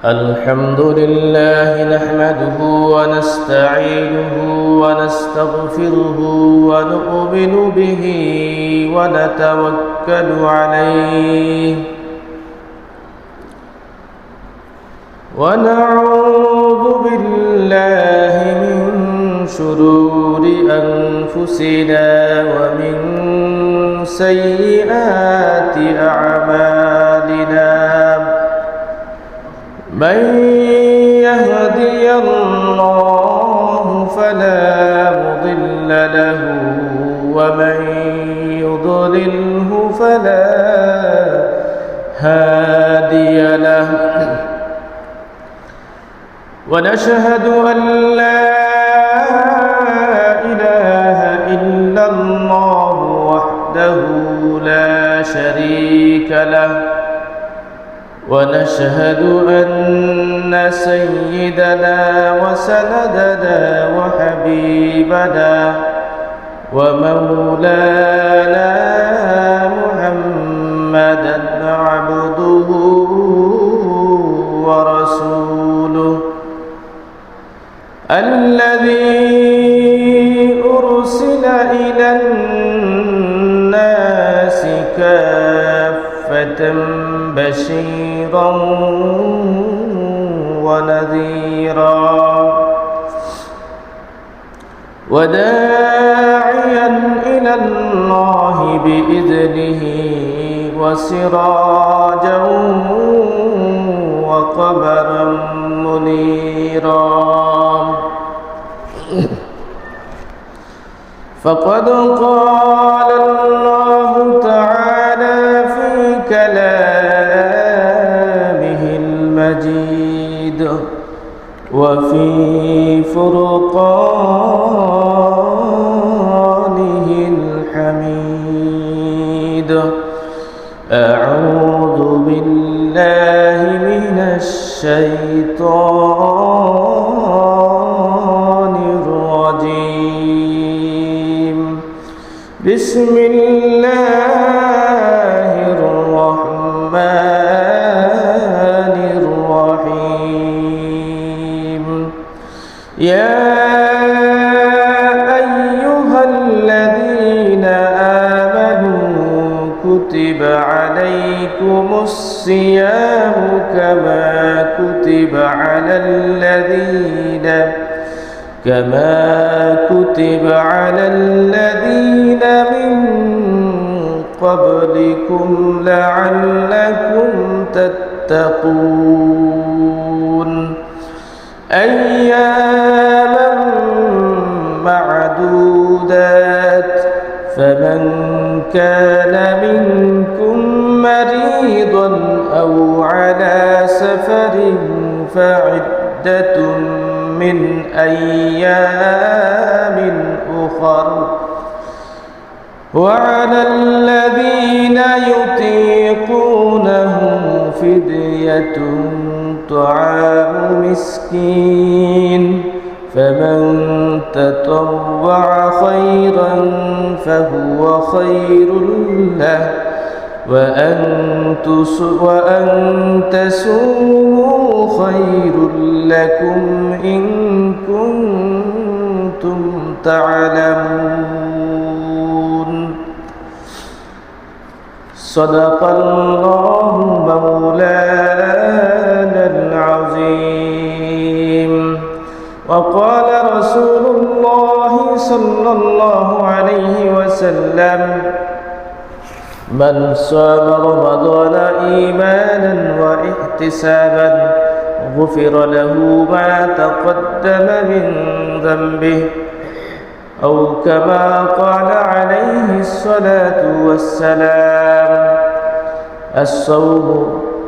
الحمد لله نحمده ونستعينه ونستغفره ونؤمن به ونتوكل عليه ونعوذ بالله من شرور أنفسنا ومن سيئات أعمالنا من يهدي الله فلا مضل له ومن يضلله فلا هادي له ونشهد أن لا إله إلا الله وحده لا شريك له ونشهد أن سيدنا وسندنا وحبيبنا ومولانا محمدا عبده ورسوله الذي أرسل إلى الناس كافة بشيرا ونذيرا وداعيا إلى الله بإذنه وسراجا وقمرا منيرا فقد قال الله تعالى في كلامه المجيد وفي فرقانه الحميد أعوذ بالله من الشيطان الرجيم بسم الله الرحمن الرحيم يا أيها الذين آمنوا كتب عليكم الصيام كما كتب على الذين من قبلكم لعلكم تتقون أياما معدودات فمن كان منكم مريضا أو على سفر فعدة من أيام أخر وعلى الذين يطيقونه فدية طعام مسكين فمن تطوع خيرا فهو خير له وأن تسوموا خير لكم إن كنتم تعلمون صدق الله مولانا العظيم وقال رسول الله صلى الله عليه وسلم من صام رمضان إيمانا واحتسابا غفر له ما تقدم من ذنبه أو كما قال عليه الصلاة والسلام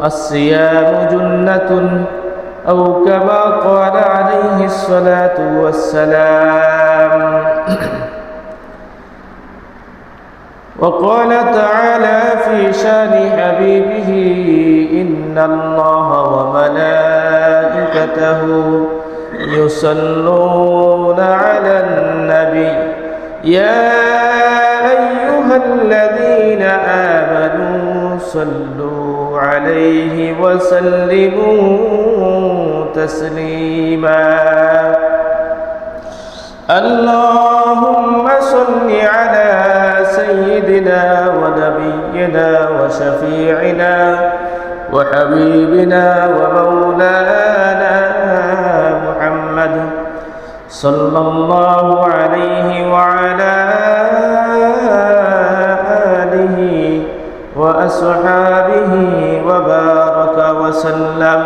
الصيام جنة أو كما قال عليه الصلاة والسلام وقال تعالى في شان حبيبه إن الله وملائكته يصلون على النبي يا أيها الذين آمنوا صلوا عليه وسلموا تسليما اللهم صل على سيدنا ونبينا وشفيعنا وحبيبنا ومولانا محمد صلى الله عليه وعلى آله وأصحابه وبارك وسلم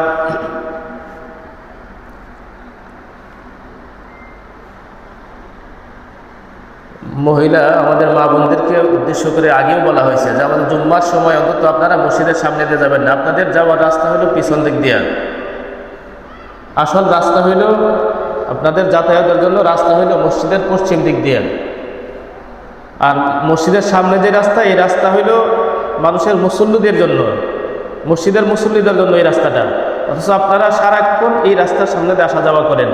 মহিলা আমাদের মা বোনদেরকে উদ্দেশ্য করে আগেও বলা হয়েছে যে আমাদের জুম্মার সময় অন্তত আপনারা মসজিদের সামনে দিয়ে যাবেন না, আপনাদের যাওয়ার রাস্তা হলো পিছন দিক দিয়া। আসল রাস্তা হইল আপনাদের যাতায়াতের জন্য রাস্তা হইল মসজিদের পশ্চিম দিক দিয়ে, আর মসজিদের সামনে যে রাস্তা এই রাস্তা হইল মানুষের মুসল্লিদের জন্য, মসজিদের মুসল্লিদের জন্য এই রাস্তাটা। অথচ আপনারা সারাক্ষণ এই রাস্তার সামনে দিয়ে আসা যাওয়া করেন।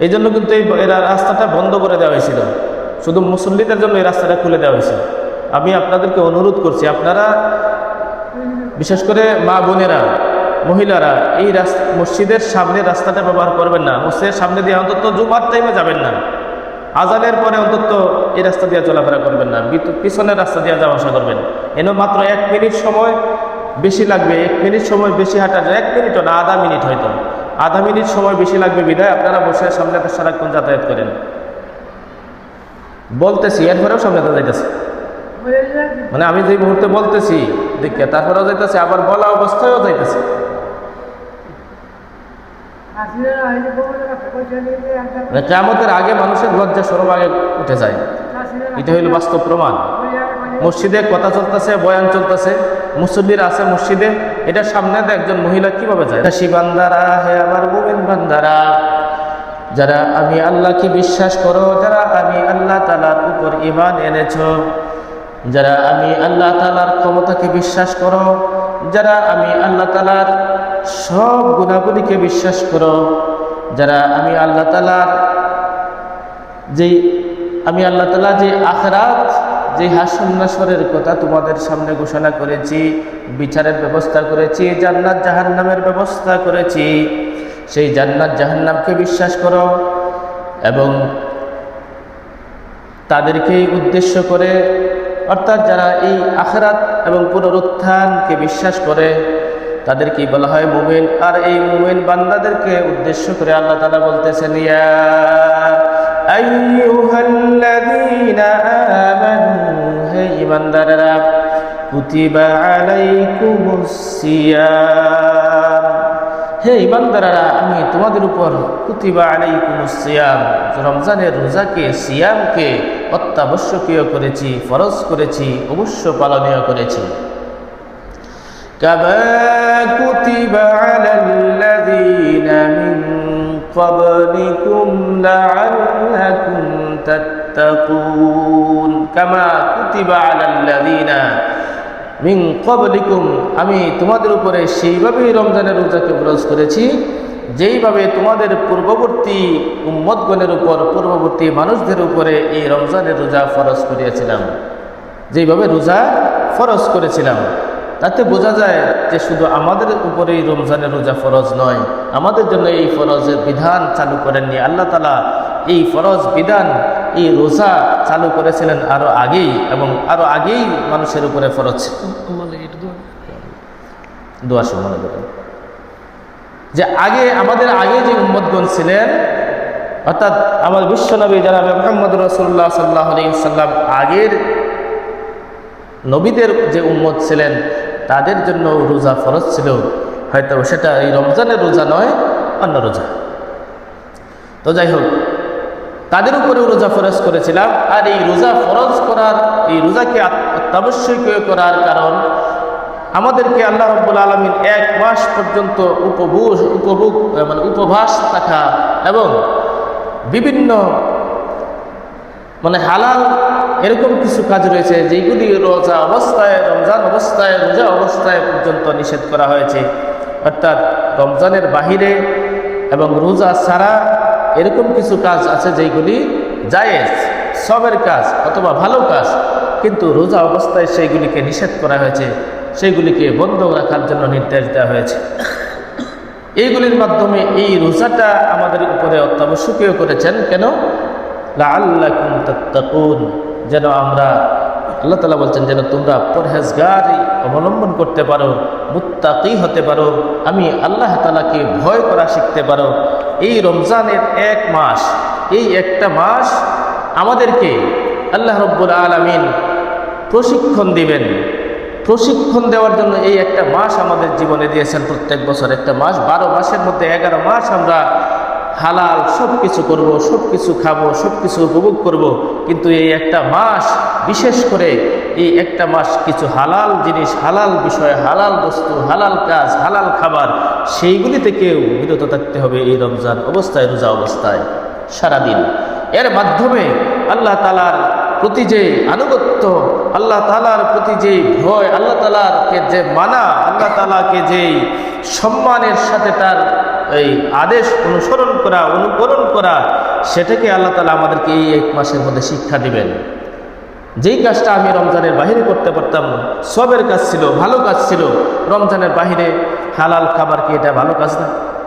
এই জন্য কিন্তু এই রাস্তাটা বন্ধ করে দেওয়া হয়েছিল, শুধু মুসল্লিদের জন্য এই রাস্তাটা খুলে দেওয়া হয়েছে। আমি আপনাদেরকে অনুরোধ করছি, আপনারা বিশেষ করে মা বোনেরা, মহিলারা এই মসজিদের সামনে রাস্তাটা ব্যবহার করবেন না। মসজিদের সামনে দিয়ে অন্তত জুমার টাইমে যাবেন না, আজানের পরে অন্তত এই রাস্তা দিয়ে চলাফেরা করবেন না, পিছনের রাস্তা দিয়ে যাওয়া আসা করবেন। এনে মাত্র 1 মিনিট সময় বেশি লাগবে, 1 মিনিট সময় বেশি হাঁটা যায়, 1 মিনিটও না, আধা মিনিট হয়তো, আধা মিনিট সময় বেশি লাগবে বিধায় আপনারা বসে সামনে সারাক্ষণ যাতায়াত করেন। বলতেছি এরপরেও সামনে তো যাইতেছে, মানে আমি যে মুহূর্তে বলতেছি দেখে তারপরেও যাইতেছে, আবার বলা অবস্থায়ও যাইতেছে। কিয়ামতের আগে মানুষের লজ্জা শরম আগে উঠে যায়, এটা হইল বাস্তব প্রমাণ। মসজিদে কথা চলতেছে, বয়ান চলতেছে, মুসল্লিরা আছে মসজিদে, এটার সামনে একজন মহিলা কিভাবে যায়? বান্দারা, হে আমার মুমিন বান্দারা, যারা আমি আল্লাহকে বিশ্বাস করো, যারা আমি আল্লাহ তাআলার উপর ঈমান এনেছো, যারা আমি আল্লাহ তাআলার ক্ষমতাকে বিশ্বাস করো, যারা আমি আল্লাহ তাআলার সব গুণাবলীকে বিশ্বাস করো, যারা আমি আল্লাহ তাআলার যে আখিরাত, যে হাসর নাসরের কথা তোমাদের সামনে ঘোষণা করেছি, বিচারের ব্যবস্থা করেছি, জান্নাত জাহান্নামের ব্যবস্থা করেছি, সেই জান্নাত জাহান্নামকে বিশ্বাস করো এবং তাদেরকে উদ্দেশ্য করে, অর্থাৎ যারা এই আখিরাত এবং পুনরুত্থানকে বিশ্বাস করে তাদেরকে বলা হয় মুমিন। আর এই মুমিন বান্দাদেরকে উদ্দেশ্য করে আল্লাহ তাআলা বলতেছেন, ইয়া আইয়ুহাল্লাযীনা আমানু, হে ঈমানদাররা, কুতিবা আলাইকুমুস সিয়াম, হে ঈমানদাররা, আমি তোমাদের উপর কুতিবা আলাইকুমুস সিয়াম, রমজানের রোজাকে, সিয়ামকে অত্যাবশ্যকীয় করেছি, ফরজ করেছি, অবশ্য পালনীয় করেছি। কামা কুতিবা আলাল্লাযীনা মিন ক্বাবলিকুম লাআল্লাকুম তাত্তাকুন, কামা কুতিবা আলাল্লাযীনা মিন ক্বাবলিকুম, আমি তোমাদের উপরে সেইভাবেই রমজানের রোজাকে ফরজ করেছি যেইভাবে তোমাদের পূর্ববর্তী উম্মতগণের উপর, পূর্ববর্তী মানুষদের উপরে এই রমজানের রোজা ফরজ করিয়েছিলাম, যেইভাবে রোজা ফরজ করেছিলাম। তাতে বোঝা যায় যে শুধু আমাদের উপরেই রমজানের রোজা ফরজ নয়, আমাদের জন্য এই ফরজের বিধান চালু করেননি আল্লাহ তাআলা। এই ফরজ বিধান, এই রোজা চালু করেছিলেন আরো আগেই, এবং আরো আগেই মানুষের উপরে ফরজ ছিল। দোয়া মনে করেন যে আমাদের আগে যে উম্মতগণ ছিলেন, অর্থাৎ আমার বিশ্বনবী জনাবে মুহাম্মদ রাসূলুল্লাহ সাল্লাল্লাহু আলাইহি ওয়াসাল্লাম, আগের নবীদের যে উম্মত ছিলেন তাদের জন্য রোজা ফরজ ছিল, হয়তো সেটা এই রমজানের রোজা নয়, অন্য রোজা। তো যাই হোক, তাদের উপরেও রোজা ফরজ করেছিলাম। আর এই রোজা ফরজ করার, এই রোজাকে অত্যাবশ্যকীয় করার কারণ, আমাদেরকে আল্লাহ রাব্বুল আলামিন 1 মাস পর্যন্ত উপবাস থাকা এবং বিভিন্ন হালাল এরকম কিছু কাজ রয়েছে যেগুলি রোজা অবস্থায়, রমজান অবস্থায়, রোজা অবস্থায় পর্যন্ত নিষেধ করা হয়েছে। অর্থাৎ রমজানের বাহিরে এবং রোজা ছাড়া এরকম কিছু কাজ আছে যেগুলি জায়েজ, সবের কাজ অথবা ভালো কাজ, কিন্তু রোজা অবস্থায় সেইগুলিকে নিষেধ করা হয়েছে, সেইগুলিকে বন্ধ রাখার জন্য নির্দেশ দেওয়া হয়েছে। এইগুলির মাধ্যমে এই রোজাটা আমাদের উপরে অত্যাবশ্যকীয় করেছেন। কেন? লাআল্লাকুম তাত্তাকুন, যেন আমরা, আল্লাহ তাআলা বলছেন, যেন তোমরা পরহেজগারি অবলম্বন করতে পারো, মুত্তাকি হতে পারো, আমি আল্লাহ তাআলাকে ভয় করা শিখতে পারো। এই রমজানের এক মাস, এই একটা মাস আমাদেরকে আল্লাহ রাব্বুল আলামিন প্রশিক্ষণ দিবেন। প্রশিক্ষণ দেওয়ার জন্য এই একটা মাস আমাদের জীবনে দিয়েছেন। প্রত্যেক বছর একটা মাস, 12 মাসের মধ্যে 11 মাস আমরা হালাল সব কিছু করবো, সব কিছু খাবো, সব কিছু উপভোগ করব। কিন্তু এই একটা মাস, বিশেষ করে এই একটা মাস কিছু হালাল জিনিস, হালাল বিষয়, হালাল বস্তু, হালাল কাজ, হালাল খাবার, সেইগুলি থেকেও বিরত থাকতে হবে এই রমজান অবস্থায়, রোজা অবস্থায় সারাদিন। এর মাধ্যমে আল্লাহ তাআলার প্রতি যে আনুগত্য, আল্লাহ তাআলার প্রতি যে ভয়, আল্লাহ তাআলাকে যে মানা, আল্লাহ তাআলাকে যে সম্মানের সাথে তার এই আদেশ অনুসরণ করা, অনুকরণ করা, সেটাকে আল্লাহ তাআলা আমাদেরকে এই এক মাসের মধ্যে শিক্ষা দিবেন। যেই কাজটা আমি রমজানের বাহিরে করতে পারতাম, সবের কাজ ছিল, ভালো কাজ ছিল, রমজানের বাহিরে হালাল খাবার কি এটা ভালো কাজ না?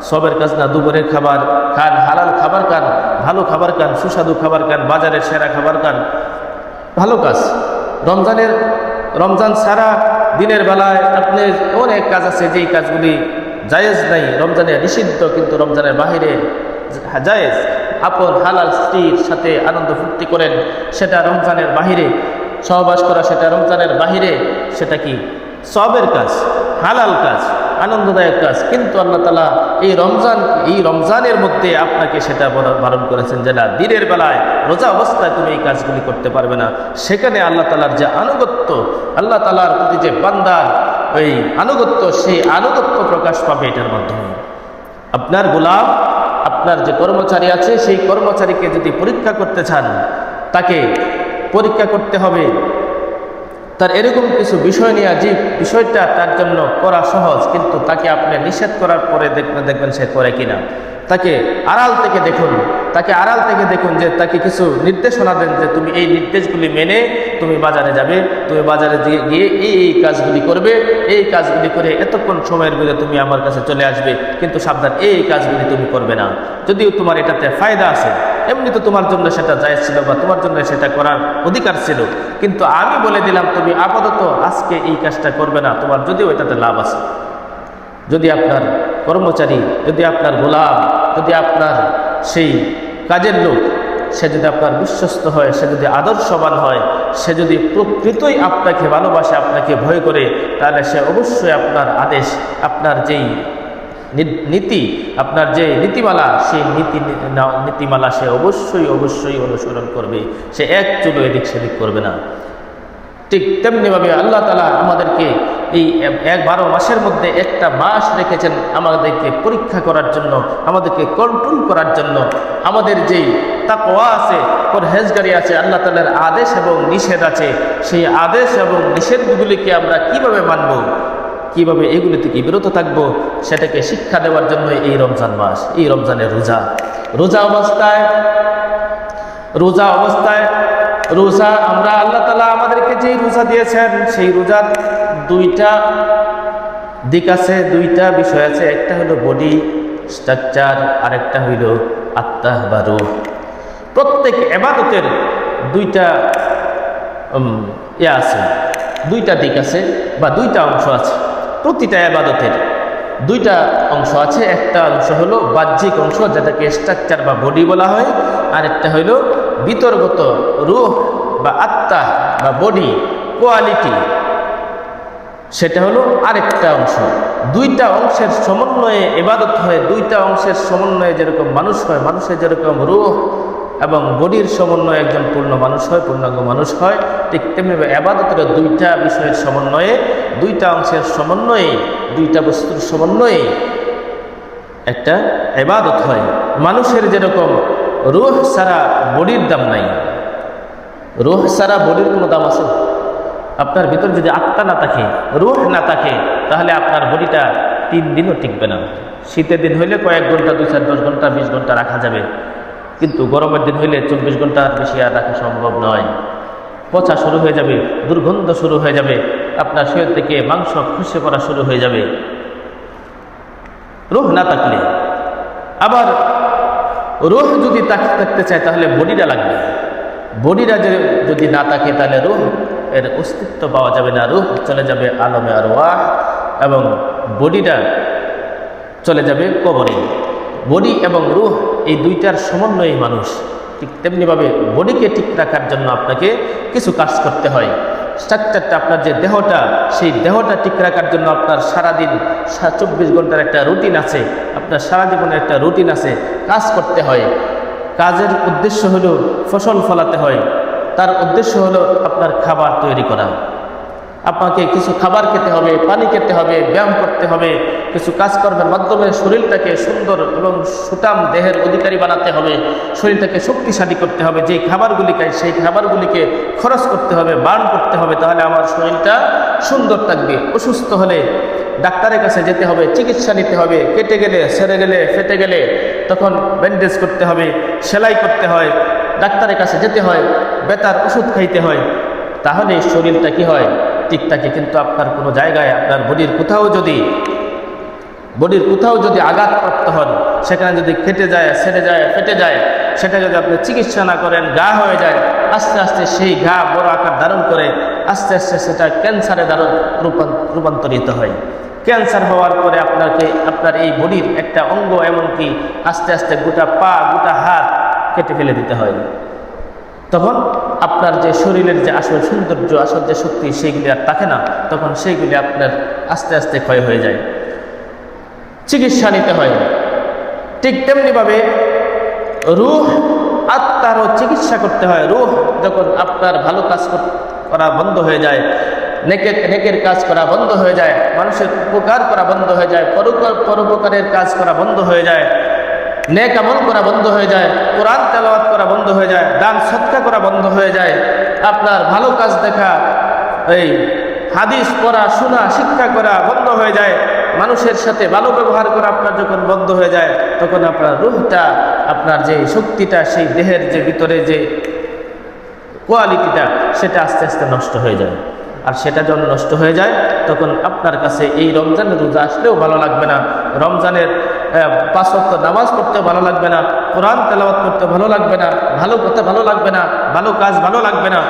সবের কাজ না? দুপুরের খাবার খান, হালাল খাবার খান, ভালো খাবার খান, সুস্বাদু খাবার খান, বাজারের সেরা খাবার খান, ভালো কাজ। রমজান সারা দিনের বেলায় আপনি অনেক কাজ আছে, যেই কাজগুলি জায়েজ নাই, রমজানে নিষিদ্ধ, কিন্তু রমজানের বাহিরে জায়েজ। আপন হালাল স্ত্রীর সাথে আনন্দ ফুর্তি করেন, সেটা রমজানের বাহিরে। সহবাস করা, সেটা রমজানের বাহিরে, সেটা কি সবের কাজ, হালাল কাজ, আনন্দদায়ক কাজ। কিন্তু আল্লাহ তাআলা এই রমজানের মধ্যে আপনাকে সেটা বারণ করেছেন যে না, দিনের বেলায় রোজা অবস্থায় তুমি এই কাজগুলি করতে পারবে না। সেখানে আল্লাহ তাআলার যে আনুগত্য, আল্লাহ তাআলার প্রতি যে বান্দার ওই আনুগত্য, সেই আনুগত্য প্রকাশ পাবে এটার মাধ্যমে। আপনার গোলাম, আপনার যে কর্মচারী আছে, সেই কর্মচারীকে যদি পরীক্ষা করতে চান, তাকে পরীক্ষা করতে হবে তার এরকম কিছু বিষয় নিয়ে, যে বিষয়টা তার জন্য করা সহজ, কিন্তু তাকে আপনি নিষেধ করার পরে দেখবেন সে করে কিনা। তাকে আড়াল থেকে দেখুন, যে তাকে কিছু নির্দেশনা দেন যে তুমি এই নির্দেশগুলি মেনে তুমি বাজারে যাবে, তুমি বাজারে গিয়ে এই কাজগুলি করবে, এই কাজগুলি করে এতক্ষণ সময়ের মধ্যে তুমি আমার কাছে চলে আসবে, কিন্তু সাবধান, এই কাজগুলি তুমি করবে না। যদিও তোমার এটাতে ফায়দা আছে, এমনি তো তোমার জন্য সেটা জায়েজ ছিল বা তোমার জন্য সেটা করার অধিকার ছিল, কিন্তু আমি বলে দিলাম তুমি আপাতত আজকে এই কাজটা করবে না, তোমার যদিও এটাতে লাভ আছে। যদি আপনার কর্মচারী, যদি আপনার গোলাম, যদি আপনার সেই কাজের লোক, সে যদি আপনার বিশ্বস্ত হয়, সে যদি আদর্শবান হয়, সে যদি প্রকৃতই আপনাকে ভালোবাসে, আপনাকে ভয় করে, তাহলে সে অবশ্যই আপনার আদেশ, আপনার যেই নীতি, আপনার যে নীতিমালা, সেই নীতিমালা সে অবশ্যই অনুসরণ করবে। সে এক চুলো এদিক সেদিক করবে না। ঠিক তেমনিভাবে আল্লাহ তাআলা আমাদেরকে এই 12 মাসের মধ্যে একটা মাস রেখেছেন আমাদেরকে পরীক্ষা করার জন্য, আমাদেরকে কন্ট্রোল করার জন্য। আমাদের যেই তাকওয়া আছে, পরহেজগারি আছে, আল্লাহ তাআলার আদেশ এবং নিষেধ আছে, সেই আদেশ এবং নিষেধগুলিকে আমরা কিভাবে মানব, কিভাবে এগুলি থেকে বিরত থাকবো, সেটাকে শিক্ষা দেওয়ার জন্য এই রমজান মাস, এই রমজানের রোজা আমরা, আল্লাহ তাআলা আমাদেরকে যেই রোজা দিয়েছেন, সেই রোজার দুইটা দিক আছে, দুইটা বিষয় আছে। একটা হলো বডি স্ট্রাকচার, আর একটা হইল আত্মা বা রূহ। প্রত্যেক ইবাদতের দুইটা আছে, দুইটা দিক আছে বা দুইটা অংশ আছে। প্রতিটা ইবাদতের দুইটা অংশ আছে। একটা অংশ হলো বাহ্যিক অংশ, যেটাকে স্ট্রাকচার বা বডি বলা হয়, আর একটা হইল বিতর্গত রূহ বা আত্মা বা বডি, কোয়ালিটি, সেটা হলো আরেকটা অংশ। দুইটা অংশের সমন্বয়ে ইবাদত হয়। দুইটা অংশের সমন্বয়ে যেরকম মানুষ হয়, মানুষের যেরকম রূহ এবং বডির সমন্বয়ে একজন পূর্ণ মানুষ হয়, পূর্ণাঙ্গ মানুষ হয়, ঠিক তেমনি ইবাদতের দুইটা বিষয়ের সমন্বয়ে, দুইটা অংশের সমন্বয়ে, দুইটা বস্তুর সমন্বয়ে একটা ইবাদত হয়। মানুষের যেরকম রূহ ছাড়া বডির দাম নাই, রূহ ছাড়া বডির কোনো দাম আছে? আপনার ভিতর যদি আত্মা না থাকে, রূহ না থাকে, তাহলে আপনার বডিটা 3 দিনও টিকবে না। শীতের দিন হইলে কয়েক ঘন্টা, 2, 4, 10 ঘন্টা, 20 ঘন্টা রাখা যাবে, কিন্তু গরমের দিন হইলে 24 ঘন্টার বেশি আর রাখা সম্ভব নয়। পচা শুরু হয়ে যাবে, দুর্গন্ধ শুরু হয়ে যাবে, আপনার শরীর থেকে মাংস খসে পড়া শুরু হয়ে যাবে। রুহ না থাকলে। আবার রুহ যদি থাকতে চায় তাহলে বডিটা লাগবে। বডিটা যদি না থাকে তাহলে রুহ এর অস্তিত্ব পাওয়া যাবে না। রুহ চলে যাবে আলমে আরওয়াহ এবং বডিটা চলে যাবে কবরে। বডি এবং রুহ এই দুইটার সমন্বয়ে মানুষ। ঠিক তেমনিভাবে বডিকে ঠিক রাখার জন্য আপনাকে কিছু কাজ করতে হয়। স্ট্রাকচারটা, আপনার যে দেহটা, সেই দেহটা ঠিক রাখার জন্য আপনার সারাদিন 24 ঘন্টার একটা রুটিন আছে, আপনার সারা জীবনের একটা রুটিন আছে, কাজ করতে হয়। কাজের উদ্দেশ্য হলো ফসল ফলাতে হয়, তার উদ্দেশ্য হলো আপনার খাবার তৈরি করা। আপনাকে কিছু খাবার খেতে হবে, পানি খেতে হবে, ব্যায়াম করতে হবে, কিছু কাজকর্মের মাধ্যমে শরীরটাকে সুন্দর এবং সুঠাম দেহের অধিকারী বানাতে হবে, শরীরটাকে শক্তিশালী করতে হবে। যেই খাবারগুলি খাই সেই খাবারগুলিকে খরচ করতে হবে, বার্ন করতে হবে, তাহলে আমার শরীরটা সুন্দর থাকবে। অসুস্থ হলে ডাক্তারের কাছে যেতে হবে, চিকিৎসা নিতে হবে। কেটে গেলে, সেরে গেলে, ফেটে গেলে তখন ব্যান্ডেজ করতে হবে, সেলাই করতে হয়, ডাক্তারের কাছে যেতে হয়, ব্যথার ওষুধ খাইতে হয়, তাহলে শরীরটা কি হয়, ঠিক থাকে। কিন্তু আপনার কোনো জায়গায় আপনার বডির কোথাও যদি আঘাতপ্রাপ্ত হন, সেখানে যদি কেটে যায়, সেরে যায়, ফেটে যায়, সেটা যদি আপনি চিকিৎসা না করেন, ঘা হয়ে যায়, আস্তে আস্তে সেই ঘা বড় আকার ধারণ করে আস্তে আস্তে সেটা ক্যান্সারে রূপান্তরিত হয়। ক্যান্সার হওয়ার পরে আপনার এই বডির একটা অঙ্গ, এমনকি আস্তে আস্তে গোটা পা, গোটা হাত কেটে ফেলে দিতে হয়। তখন আপনার যে শরীরের যে আসল সৌন্দর্য, আসল যে শক্তি, সেইগুলি আর থাকে না। তখন সেইগুলি আপনার আস্তে আস্তে ক্ষয় হয়ে যায়, চিকিৎসা নিতে হয়। ঠিক তেমনিভাবে রূহ, আত্মারও চিকিৎসা করতে হয়। রূহ যখন আপনার ভালো কাজ করা বন্ধ হয়ে যায়, নেকের কাজ করা বন্ধ হয়ে যায়, মানুষের উপকার করা বন্ধ হয়ে যায়, পরোপকারের কাজ করা বন্ধ হয়ে যায়, নেক আমল করা বন্ধ হয়ে যায়, কোরআন তেলাওয়াত করা বন্ধ হয়ে যায়, দান সদকা করা বন্ধ হয়ে যায়, আপনার ভালো কাজ দেখা, এই হাদিস পড়া, শোনা, শিক্ষা করা বন্ধ হয়ে যায়, মানুষের সাথে ভালো ব্যবহার করা আপনার যখন বন্ধ হয়ে যায়, তখন আপনার রূহটা, আপনার যে শক্তিটা, সেই দেহের যে ভিতরে যে কোয়ালিটিটা, সেটা আস্তে আস্তে নষ্ট হয়ে যায়। আর সেটা যখন নষ্ট হয়ে যায়, তখন আপনার কাছে এই রমজানের রোজা আসলেও ভালো লাগবে না, রমজানের 5 ওয়াক্ত নামাজ পড়তে ভালো লাগবে না, কোরআন তেলাওয়াত করতে ভালো লাগবে না, ভালো কথা ভালো লাগবে না, ভালো কাজ ভালো লাগবে না।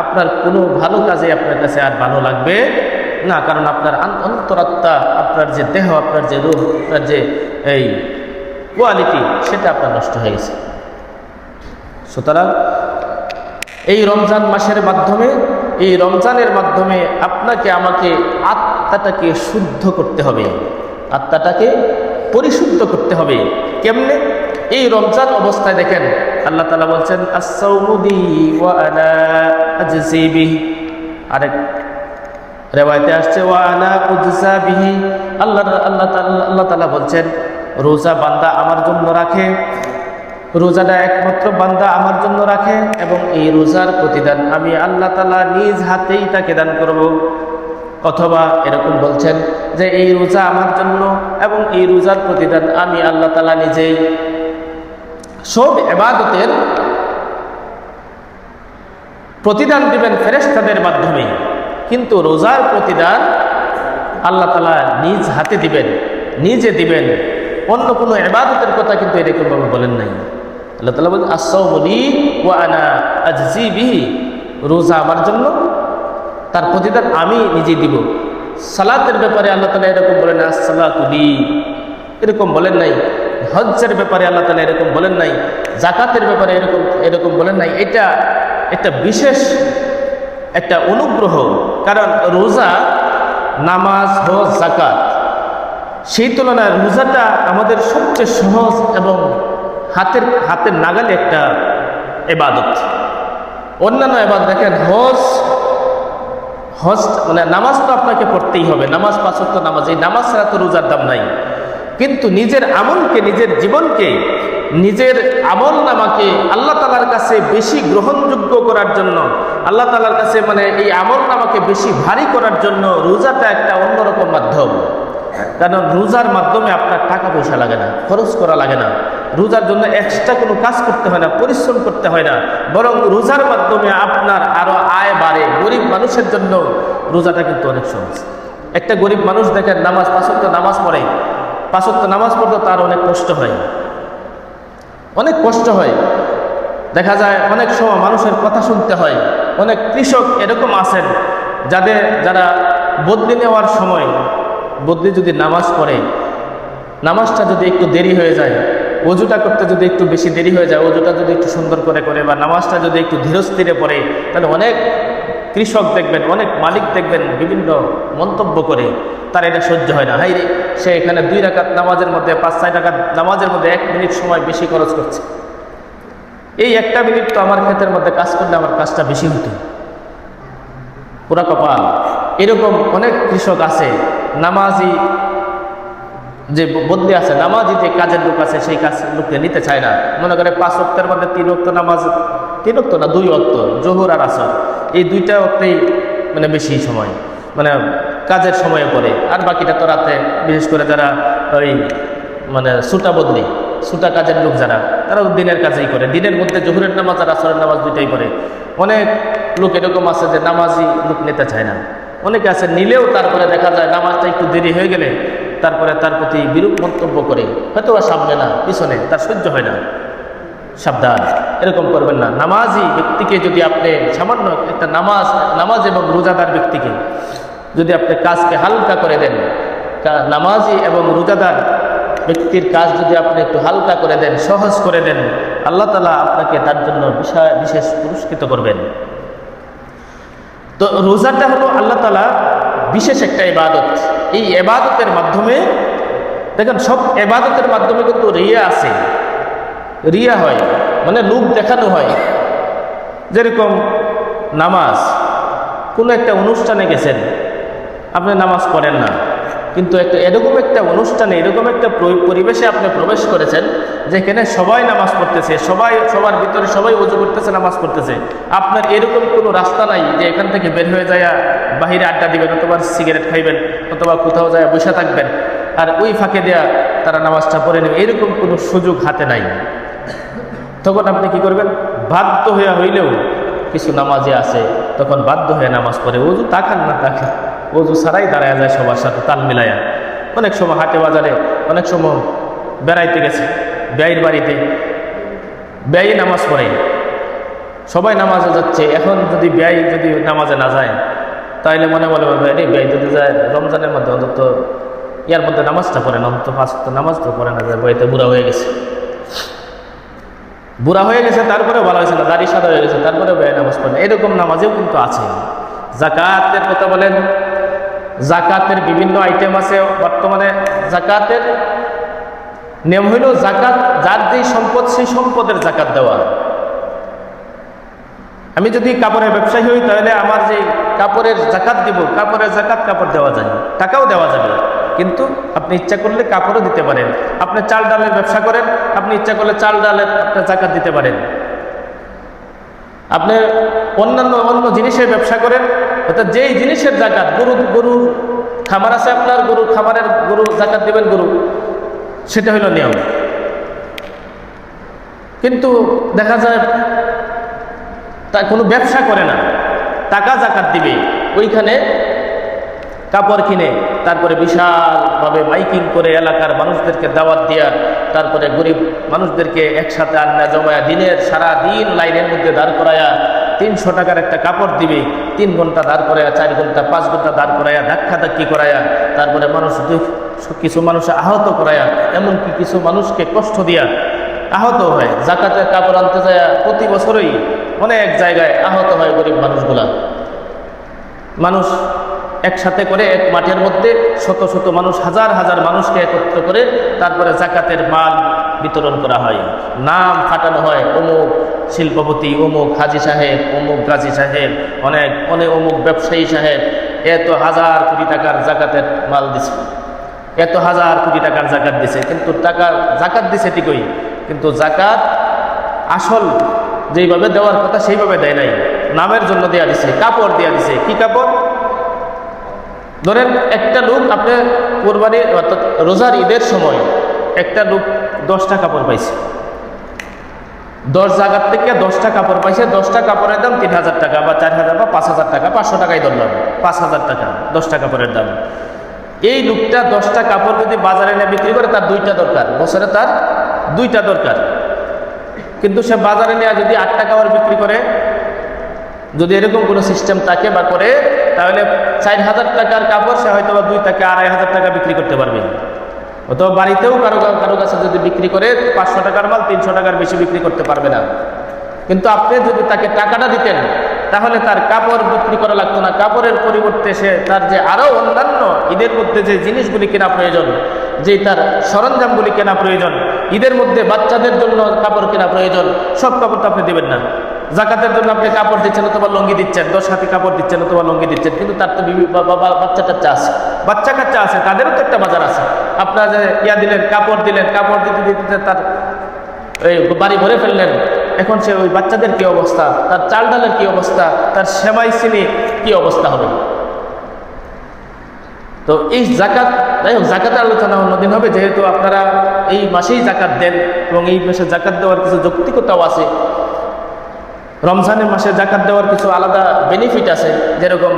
আপনার কোনো ভালো কাজে আপনার কাছে আর ভালো লাগবে না, কারণ আপনার অন্তরাত্মা, আপনার যে দেহ, আপনার যে রূহ, আপনার যে এই কোয়ালিটি, সেটা আপনার নষ্ট হয়ে গেছে। সুতরাং এই রমজান মাসের মাধ্যমে, এই রমজানের মাধ্যমে আপনাকে আমাকে আত্মাটাকে শুদ্ধ করতে হবে, আত্মাটাকে পরিশুদ্ধ করতে হবে। কেমনে? এই রমজান অবস্থায় দেখেন আল্লাহ তাআলা বলছেন, আস-সাওমু লি ওয়া আনা আজজি বিহি। আরেক রিওয়ায়াতে আসছে, ওয়া আনা উজজা বিহি। আল্লাহ তাআলা বলছেন, রোজা বান্দা আমার জন্য রাখে, রোজাটা একমাত্র বান্দা আমার জন্য রাখে, এবং এই রোজার প্রতিদান আমি আল্লাহ তাআলা নিজ হাতেই তাকে দান করব। অথবা এরকম বলছেন যে এই রোজা আমার জন্য এবং এই রোজার প্রতিদান আমি আল্লাহ তাআলা নিজেই। সব ইবাদতের প্রতিদান দিবেন ফেরেশতাদের মাধ্যমে, কিন্তু রোজার প্রতিদান আল্লাহ তাআলা নিজ হাতে দিবেন, নিজে দিবেন। অন্য কোনো ইবাদতের কথা কিন্তু এরকমভাবে বলেন নাই। আল্লাহ তাআলা বলেন, আস-সাওমু লি ওয়া আনা আজজি বিহি। রোজা আমার জন্য, তার প্রতিদান আমি নিজে দিব। সালাতের ব্যাপারে আল্লাহ তাআলা এরকম বলেন, আস-সালাতু লি, এরকম বলেন নাই। হজ্জের ব্যাপারে আল্লাহ তাআলা এরকম বলেন নাই। যাকাতের ব্যাপারে এরকম বলেন নাই। এটা একটা বিশেষ একটা অনুগ্রহ। কারণ রোজা, নামাজ, হজ, যাকাত, সেই তুলনায় রোজাটা আমাদের সবচেয়ে সহজ এবং হাতের নাগালে একটা ইবাদত। অন্যান্য ইবাদত দেখেন, হজ মানে নামাজ তো আপনাকে পড়তেই হবে, নামাজ 5 ওয়াক্ত নামাজ, এই নামাজ ছাড়া তো রোজার দাম নাই। কিন্তু নিজের আমলকে, নিজের জীবনকে, নিজের আমল নামাকে আল্লাহ তাআলার কাছে বেশি গ্রহণযোগ্য করার জন্য, আল্লাহ তাআলার কাছে মানে এই আমল নামাকে বেশি ভারী করার জন্য রোজাটা একটা অন্যরকম মাধ্যম। কারণ রোজার মাধ্যমে আপনার টাকা পয়সা লাগে না, খরচ করা লাগে না, রোজার জন্য এক্সট্রা কোনো কাজ করতে হয় না, পরিশ্রম করতে হয় না, বরং রোজার মাধ্যমে আপনার আরো আয় বাড়ে। গরিব মানুষের জন্য রোজাটা কিন্তু অনেক সহজ। একটা গরিব মানুষ দেখেন নামাজ, 5 ওয়াক্ত নামাজ পড়ে, 5 ওয়াক্ত নামাজ পড়তে তার অনেক কষ্ট হয়, অনেক কষ্ট হয়। দেখা যায় অনেক সময় মানুষের কথা শুনতে হয়। অনেক কৃষক এরকম আছেন যারা বদলি নেওয়ার সময় বদলি যদি নামাজ পড়ে, নামাজটা যদি একটু দেরি হয়ে যায়, ওযুটা করতে যদি একটু বেশি দেরি হয়ে যায়, ওযুটা যদি একটু সুন্দর করে বা নামাজটা যদি একটু ধীরস্থিরে পড়ে, তাহলে অনেক কৃষক দেখবেন, অনেক মালিক দেখবেন বিভিন্ন মন্তব্য করে, তার এটা সহ্য হয় না। হাই রে, সে এখানে 2 রাকাত নামাজের মধ্যে 5-6 রাকাত নামাজের মধ্যে 1 মিনিট সময় বেশি খরচ করছে। এই 1 মিনিট তো আমার ক্ষেতের মধ্যে কাজ করলে আমার কাজটা বেশি হতো, পুরা কপাল। এরকম অনেক কৃষক আছে, নামাজি যে বদলি আছে, নামাজি যে কাজের লোক আছে, সেই কাজ লোককে নিতে চায় না। মনে করে 5 ওয়াক্তের মধ্যে 3 ওয়াক্ত নামাজ, 3 ওয়াক্ত না 2 ওয়াক্ত, জোহর আর আসর, এই 2টা ওয়াক্তেই মানে বেশি সময় মানে কাজের সময়ে পড়ে, আর বাকিটা তো রাতে। বিশেষ করে যারা ওই মানে ছুটা বদলি, ছুটা কাজের লোক যারা, তারা দিনের কাজেই করে, দিনের মধ্যে জোহরের নামাজ আর আসরের নামাজ 2টাই পড়ে। অনেক লোক এরকম আছে যে নামাজি লোক নিতে চায় না। অনেকে আছে নিলেও তারপরে দেখা যায় নামাজটা একটু দেরি হয়ে গেলে তারপরে তার প্রতি বিরূপ মন্তব্য করে, হয়তো বা সামনে না পিছনে, তার সহ্য হয় না। সাবধান, এরকম করবেন না। নামাজি ব্যক্তিকে যদি আপনি সামান্য একটা নামাজ এবং রোজাদার ব্যক্তিকে যদি আপনি কাজকে হালকা করে দেন, নামাজি এবং রোজাদার ব্যক্তির কাজ যদি আপনি একটু হালকা করে দেন, সহজ করে দেন, আল্লাহ তাআলা আপনাকে তার জন্য বিশেষ পুরস্কৃত করবেন। তো রোজাটা হলো আল্লাহ তাআলা বিশেষ একটা ইবাদত। এই ইবাদতের মাধ্যমে দেখেন, সব ইবাদতের মাধ্যমে কিন্তু রিয়া আছে, রিয়া হয়, মানে লোক দেখানো হয়। যেরকম নামাজ, কোনো একটা অনুষ্ঠানে গেছেন, আপনি নামাজ পড়েন না, কিন্তু এরকম একটা অনুষ্ঠানে, এরকম একটা পরিবেশে আপনি প্রবেশ করেছেন যেখানে সবাই নামাজ পড়তেছে, সবার ভিতরে সবাই ওযু করতেছে, নামাজ পড়তেছে। আপনার এরকম কোনো রাস্তা নাই যে এখান থেকে বের হয়ে যায় বাহিরে আড্ডা দিবেন, অথবা সিগারেট খাইবেন, অথবা কোথাও যায় বসে থাকবেন, আর ওই ফাঁকে দেয়া তারা নামাজটা পড়ে নেবে, এরকম কোনো সুযোগ হাতে নাই। তখন আপনি কি করবেন? বাধ্য হইলেও কিছু নামাজে আছে, তখন বাধ্য হয়ে নামাজ পড়ে। ওযু তাকান না তাকান, ওযু ছাড়াই দাঁড়ায় যায় সবার সাথে তাল মিলায়া। অনেক সময় হাটে বাজারে, অনেক সময় বেড়াইতে গেছে, ব্যয়ের বাড়িতে ব্যয়ই নামাজ পড়ে, সবাই নামাজে যাচ্ছে। এখন যদি ব্যয় যদি নামাজে না যায়, তাহলে মনে রে ব্যয় যদি যায় রমজানের মধ্যে অন্তত ইয়ার মধ্যে নামাজটা পড়ে না, অন্তত 5 ওয়াক্ত নামাজ তো পড়ে না, যায় বইতে বুড়া হয়ে গেছে, তারপরে বলা হয়েছে না, দাড়ি সাদা হয়ে গেছে, তারপরে ব্যয় নামাজ পড়ে না। এরকম নামাজেও কিন্তু আছে। যাকাতের কথা বলেন, যাকাতের বিভিন্ন আইটেম আছে। বর্তমানে যাকাতের নিয়ম হইল, যাকাত যার যেই সম্পদ, সেই সম্পদের যাকাত দেওয়া। আমি যদি কাপড়ের ব্যবসায়ী হই, তাহলে আমার যে কাপড়ের যাকাত দিব, কাপড়ের যাকাত কাপড় দেওয়া যায়, টাকাও দেওয়া যাবে, কিন্তু আপনি ইচ্ছা করলে কাপড়ও দিতে পারেন। আপনি চাল ডালের ব্যবসা করেন, আপনি ইচ্ছা করলে চাল ডালের আপনার যাকাত দিতে পারেন। আপনি অন্য জিনিসের ব্যবসা করেন, অর্থাৎ যেই জিনিসের যাকাত, গরু খামার আছে আপনার, খামারের গরু যাকাত দিবেন, গরু, সেটা হলো নিয়ম। কিন্তু দেখা যায় তা কোনো ব্যবসা করে না, টাকা যাকাত দিবে, ওইখানে কাপড় কিনে তারপরে বিশালভাবে মাইকিং করে এলাকার মানুষদেরকে দাওয়াত দিয়া, তারপরে গরিব মানুষদেরকে একসাথে আন্না জমায়া, দিনের সারা দিন লাইনের মধ্যে দাঁড় করায়া 300 টাকার একটা কাপড় দিবে, 3 ঘন্টা দাঁড় করায়া, 4 ঘন্টা 5 ঘন্টা দাঁড় করায়া, ধাক্কি করায়া, তারপরে কিছু মানুষ আহত করায়া, এমনকি কিছু মানুষকে কষ্ট দিয়া আহত হয়। যাকাতের কাপড় আনতে যায় প্রতি বছরই অনেক জায়গায় আহত হয় গরিব মানুষগুলা। মানুষ একসাথে করে এক মাঠের মধ্যে শত শত মানুষ, হাজার হাজার মানুষকে একত্র করে তারপরে যাকাতের মাল বিতরণ করা হয়, নাম ফাটানো হয়, অমুক শিল্পপতি, অমুক হাজি সাহেব, অমুক গাজী সাহেব, অনেক অমুক ব্যবসায়ী সাহেব এত হাজার কোটি টাকার যাকাতের মাল দিছে, এত হাজার কোটি টাকার যাকাত দিছে। কিন্তু যাকাত দিছে ঠিকই, কিন্তু যাকাত আসল যেইভাবে দেওয়ার কথা সেইভাবে দেয় নাই, নামের জন্য দেয়া দিছে, কাপড় দেয়া দিছে। কি কাপড়? ধরেন একটা লোক, আপনি কোরবানির অর্থাৎ রোজার ঈদের সময় একটা লোক 10টা কাপড় পাইছে, 10 জায়গার থেকে 10টা কাপড় পাইছে, 10টা কাপড়ের দাম 3000 টাকা বা 4000 বা 5000 টাকা, 500 টাকাই ধরলাম, 5000 টাকা 10টা কাপড়ের দাম। এই লোকটা 10টা কাপড় যদি বাজারে এনে বিক্রি করে তার 2টা দরকার, বছরে তার 2টা দরকার। কিন্তু সে বাজারে নিয়ে যদি 8টা কাপড় বিক্রি করে, যদি এরকম কোনো সিস্টেম থাকে বা করে, তাহলে 4,000 টাকার কাপড় সে হয়তো 2 থেকে 2,500 টাকা বিক্রি করতে পারবে। অথবা বাড়িতেও কারো কাছে যদি বিক্রি করে 500 টাকার মাল 300 টাকার বেশি বিক্রি করতে পারবে না। কিন্তু আপনি যদি তাকে টাকাটা দিতেন, তাহলে তার কাপড় বিক্রি করা লাগতো না। কাপড়ের পরিবর্তে সে তার যে আরও অন্যান্য ঈদের মধ্যে যে জিনিসগুলি কেনা প্রয়োজন, যে তার সরঞ্জামগুলি কেনা প্রয়োজন, ঈদের মধ্যে বাচ্চাদের জন্য কাপড় কেনা প্রয়োজন, সব কাপড় তো আপনি দেবেন না। জাকাতের জন্য আপনি কাপড় দিচ্ছেন অথবা লঙ্গি দিচ্ছেন, 10 হাতি কাপড় দিচ্ছেন অথবা লঙ্গি দিচ্ছেন, কিন্তু তার তো বাচ্চা কাচ্চা আছে, বাচ্চা কাচ্চা আছে, তাদেরও তো একটা বাজার আছে। আপনারা যে দিলেন, কাপড় দিলেন, কাপড় দিতে দিতে তার এই বাড়ি ভরে ফেললেন, এখন সে ওই বাচ্চাদের কি অবস্থা, তার চাল ডালের কি অবস্থা, তার সেমাই চিনি কি অবস্থা হবে। তো এই জাকাত, যাই হোক, জাকাতের আলোচনা অন্যদিন হবে, যেহেতু আপনারা এই মাসেই জাকাত দেন এবং এই মাসে জাকাত দেওয়ার কিছু যৌক্তিকতাও আছে। রমজানের মাসে জাকাত দেওয়ার কিছু আলাদা বেনিফিট আছে, যেরকম